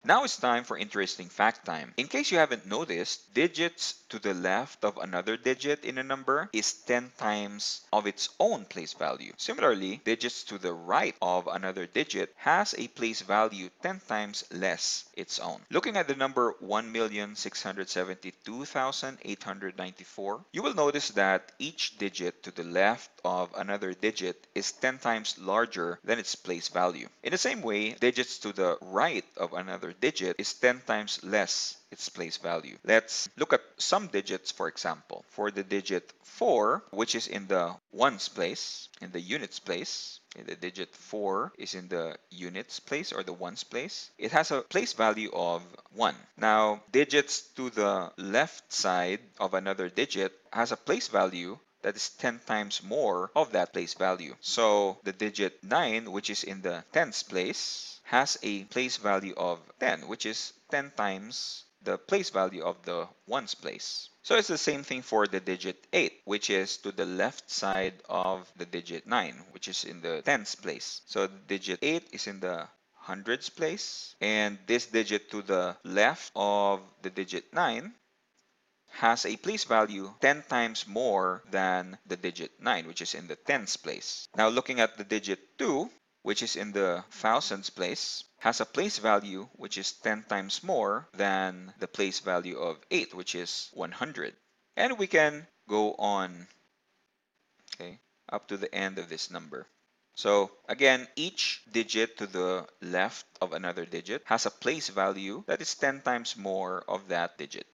Now it's time for interesting fact time. In case you haven't noticed, digits to the left of another digit in a number is 10 times of its own place value. Similarly, digits to the right of another digit has a place value 10 times less its own. Looking at the number 1,672,894, you will notice that each digit to the left of another digit is 10 times larger than its place value. In the same way, digits to the right of another digit is 10 times less its place value. Let's look at some digits, for example. For the digit 4, which is in the ones place, in the units place, the digit 4 is in the units place or the ones place, it has a place value of 1. Now, digits to the left side of another digit has a place value that is 10 times more of that place value. So the digit 9, which is in the tens place, has a place value of 10, which is 10 times the place value of the ones place. So it's the same thing for the digit 8, which is to the left side of the digit 9, which is in the tens place. So the digit 8 is in the hundreds place, and this digit to the left of the digit 9 has a place value 10 times more than the digit 9, which is in the tens place. Now looking at the digit 2, which is in the thousands place, has a place value which is 10 times more than the place value of 8, which is 100. And we can go on, okay, up to the end of this number. So again, each digit to the left of another digit has a place value that is 10 times more of that digit.